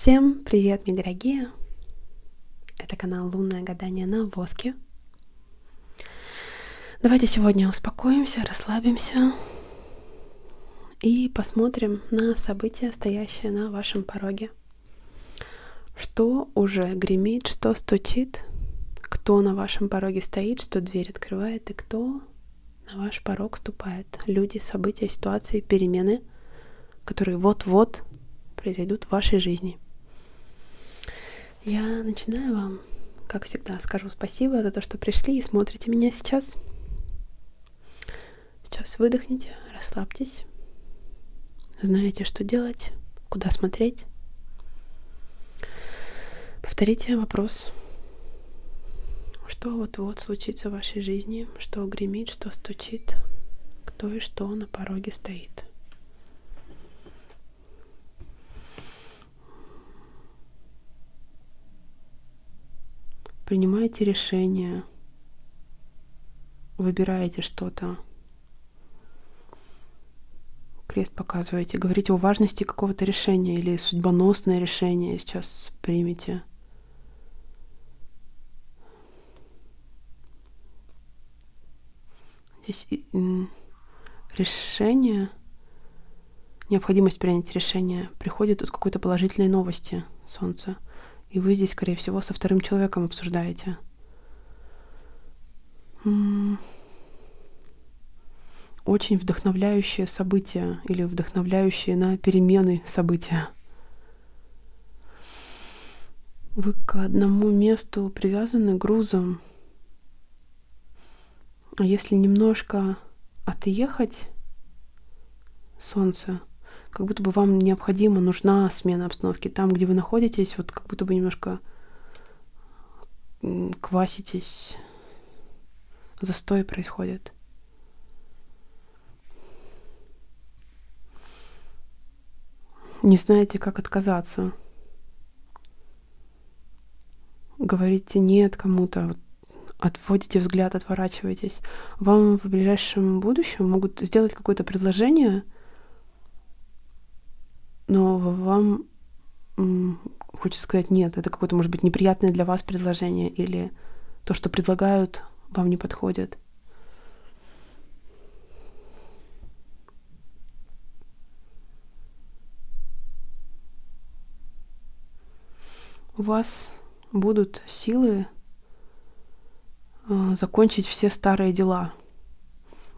Всем привет, мои дорогие! Это канал «Лунное гадание на воске». Давайте сегодня успокоимся, расслабимся и посмотрим на события, стоящие на вашем пороге. Что уже гремит, что стучит, кто на вашем пороге стоит, что дверь открывает и кто на ваш порог ступает. Люди, события, ситуации, перемены, которые вот-вот произойдут в вашей жизни. Я начинаю вам, как всегда, скажу спасибо за то, что пришли и смотрите меня сейчас. Сейчас выдохните, расслабьтесь. Знаете, что делать, куда смотреть. Повторите вопрос. Что вот-вот случится в вашей жизни, что гремит, что стучит, кто и что на пороге стоит. Принимайте решение, выбираете что-то, крест показываете, говорите о важности какого-то решения или судьбоносное решение сейчас примите. Здесь решение, необходимость принять решение приходит от какой-то положительной новости, Солнце. И вы здесь, скорее всего, со вторым человеком обсуждаете. Очень вдохновляющие события или вдохновляющие на перемены события. Вы к одному месту привязаны грузом. А если немножко отъехать, Солнце, как будто бы вам необходимо, нужна смена обстановки. Там, где вы находитесь, вот как будто бы немножко кваситесь, застой происходит. Не знаете, как отказаться. Говорите «нет» кому-то, отводите взгляд, отворачиваетесь. Вам в ближайшем будущем могут сделать какое-то предложение, но вам хочется сказать «нет». Это какое-то, может быть, неприятное для вас предложение или то, что предлагают, вам не подходит. У вас будут силы закончить все старые дела.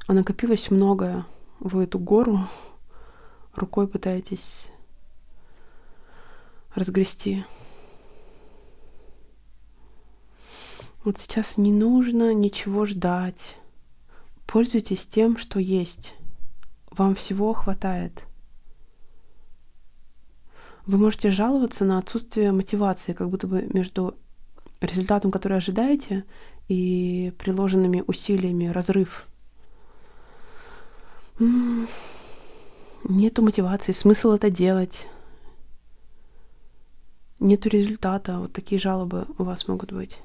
А накопилось многое. Вы эту гору рукой пытаетесь разгрести. Вот сейчас не нужно ничего ждать. Пользуйтесь тем, что есть. Вам всего хватает. Вы можете жаловаться на отсутствие мотивации, как будто бы между результатом, который ожидаете, и приложенными усилиями разрыв. Нету мотивации, смысл это делать. Нету результата. Вот такие жалобы у вас могут быть.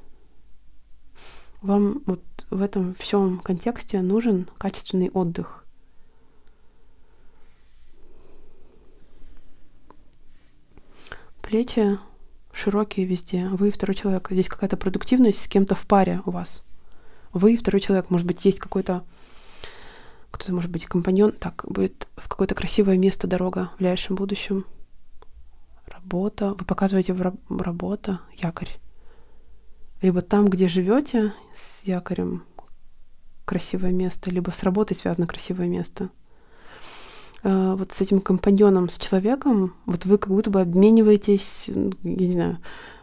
Вам вот в этом всем контексте нужен качественный отдых. Плечи широкие везде. Вы и второй человек. Здесь какая-то продуктивность с кем-то в паре у вас. Вы и второй человек. Может быть, есть кто-то, может быть, компаньон. Так, будет в какое-то красивое место дорога в ближайшем будущем. Работа. Вы показываете работа, якорь. Либо там, где живете, с якорем красивое место, либо с работой связано красивое место. Вот с этим компаньоном, с человеком, вот вы как будто бы обмениваетесь, я не знаю,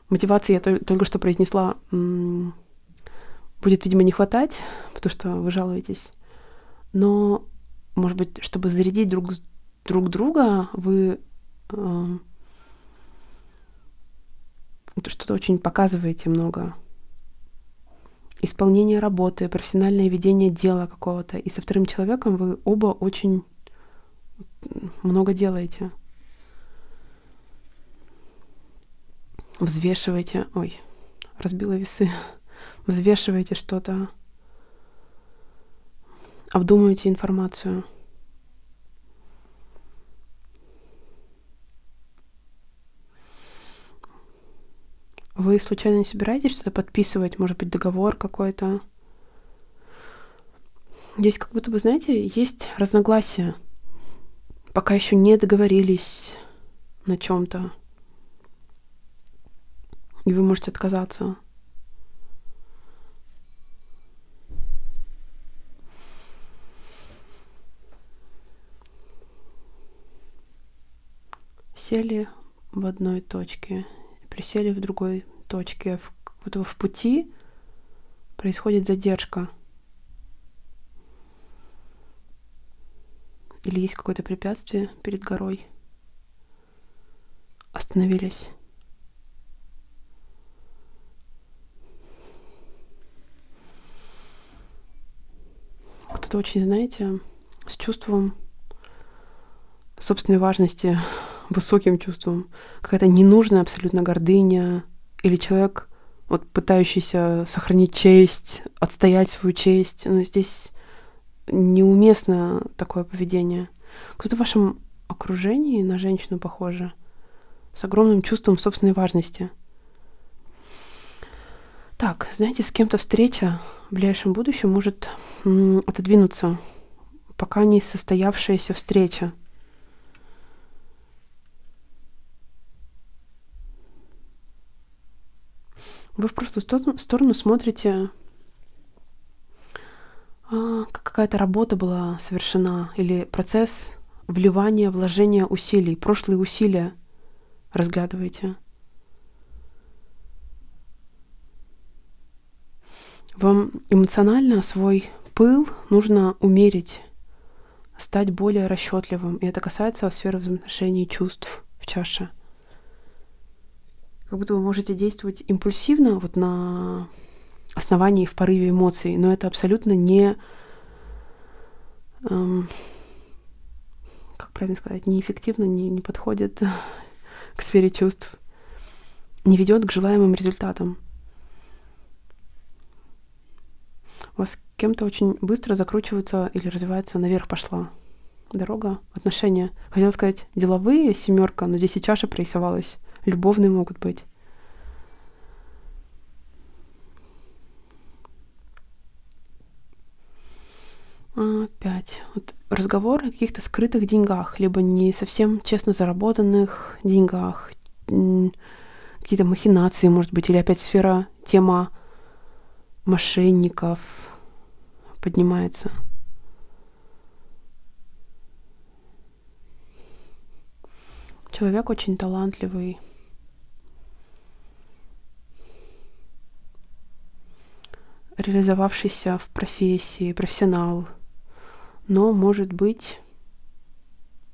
мотивации я только что произнесла, будет, видимо, не хватать, потому что вы жалуетесь. Но, может быть, чтобы зарядить друг друга, вы что-то очень показываете много. Исполнение работы, профессиональное ведение дела какого-то. И со вторым человеком вы оба очень много делаете. Взвешиваете. Ой, разбила весы. Взвешиваете что-то. Обдумываете информацию. Вы случайно не собираетесь что-то подписывать, может быть, договор какой-то? Здесь как будто бы, знаете, есть разногласия. Пока еще не договорились на чем-то. И вы можете отказаться. Сели в одной точке, присели в другой точке. Как будто в пути происходит задержка. Или есть какое-то препятствие перед горой. Остановились. Кто-то очень, знаете, с чувством собственной важности, высоким чувством, какая-то ненужная абсолютно гордыня, или человек, вот пытающийся сохранить честь, отстоять свою честь. Но здесь неуместно такое поведение. Кто-то в вашем окружении на женщину похоже, с огромным чувством собственной важности. Так, знаете, с кем-то встреча в ближайшем будущем может отодвинуться, пока не состоявшаяся встреча. Вы в просто сторону смотрите, как какая-то работа была совершена, или процесс вливания, вложения усилий, прошлые усилия разглядываете. Вам эмоционально свой пыл нужно умерить, стать более расчетливым. И это касается сферы взаимоотношений и чувств в чаше. Как будто вы можете действовать импульсивно, вот на основании, в порыве эмоций, но это абсолютно не, как правильно сказать, неэффективно, не подходит к сфере чувств, не ведет к желаемым результатам. У вас с кем-то очень быстро закручиваются или развиваются, наверх пошла дорога, отношения. Хотела сказать деловые, 7, но здесь и чаша прорисовалась. Любовные могут быть. Опять. Вот разговор о каких-то скрытых деньгах, либо не совсем честно заработанных деньгах, какие-то махинации, может быть, или опять сфера, тема мошенников поднимается. Человек очень талантливый. Реализовавшийся в профессии, профессионал, но может быть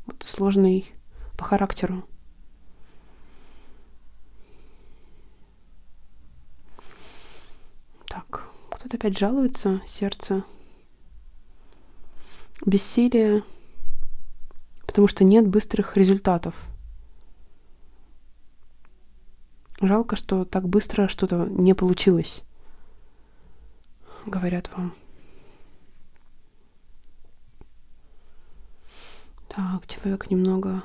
вот сложный по характеру. Так, кто-то опять жалуется, сердце. Бессилие, потому что нет быстрых результатов. Жалко, что так быстро что-то не получилось, говорят вам. Так, человек немного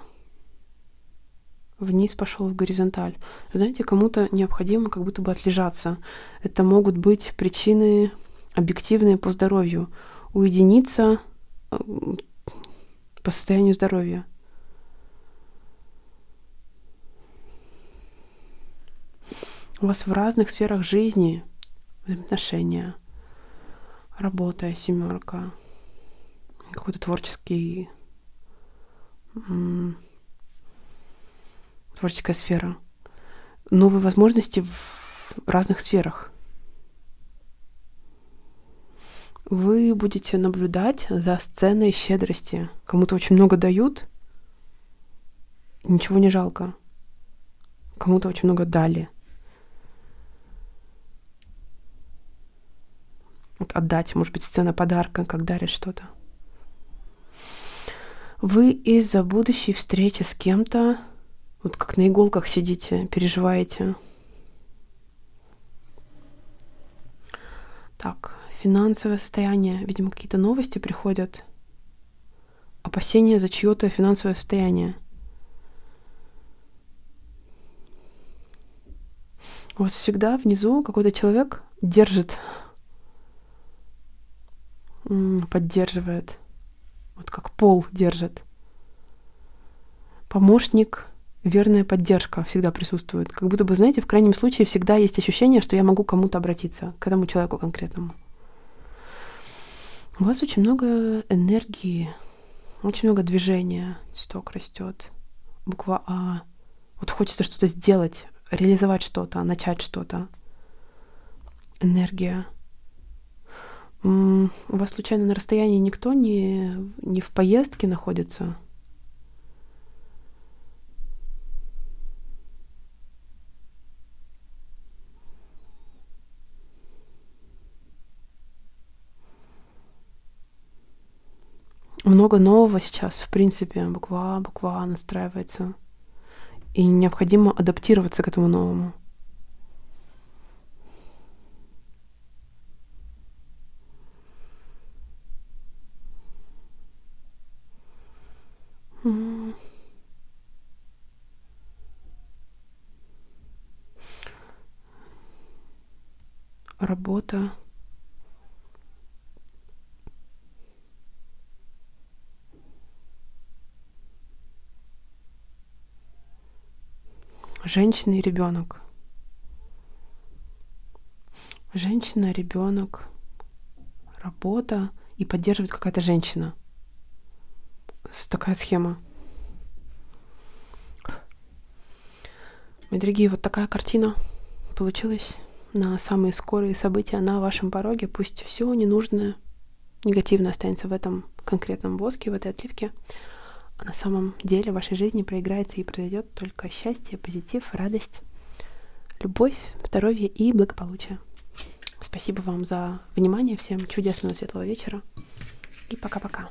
вниз пошел в горизонталь. Знаете, кому-то необходимо как будто бы отлежаться. Это могут быть причины объективные по здоровью. Уединиться по состоянию здоровья. У вас в разных сферах жизни взаимоотношения, работа, 7, какой-то творческий, творческая сфера, новые возможности в разных сферах. Вы будете наблюдать за сценой щедрости. Кому-то очень много дают, ничего не жалко. Кому-то очень много дали. Вот отдать, может быть, сцена подарка, как дарят что-то. Вы из-за будущей встречи с кем-то, вот как на иголках сидите, переживаете. Так, финансовое состояние. Видимо, какие-то новости приходят. Опасения за чье-то финансовое состояние. У вас всегда внизу какой-то человек держит, поддерживает. Вот как пол держит. Помощник, верная поддержка всегда присутствует. Как будто бы, знаете, в крайнем случае всегда есть ощущение, что я могу к кому-то обратиться, к этому человеку конкретному. У вас очень много энергии, очень много движения. Цветок растет. Буква А. Вот хочется что-то сделать, реализовать что-то, начать что-то. Энергия. У вас случайно на расстоянии никто не в поездке находится? Много нового сейчас, в принципе, буква А настраивается. И необходимо адаптироваться к этому новому. Работа. Женщина и ребенок. Женщина, ребенок, работа и поддерживает какая-то женщина. Такая схема. Мои дорогие, вот такая картина получилась на самые скорые события на вашем пороге. Пусть все ненужное, негативное останется в этом конкретном воске, в этой отливке. А на самом деле в вашей жизни проиграется и произойдет только счастье, позитив, радость, любовь, здоровье и благополучие. Спасибо вам за внимание. Всем чудесного светлого вечера. И пока-пока.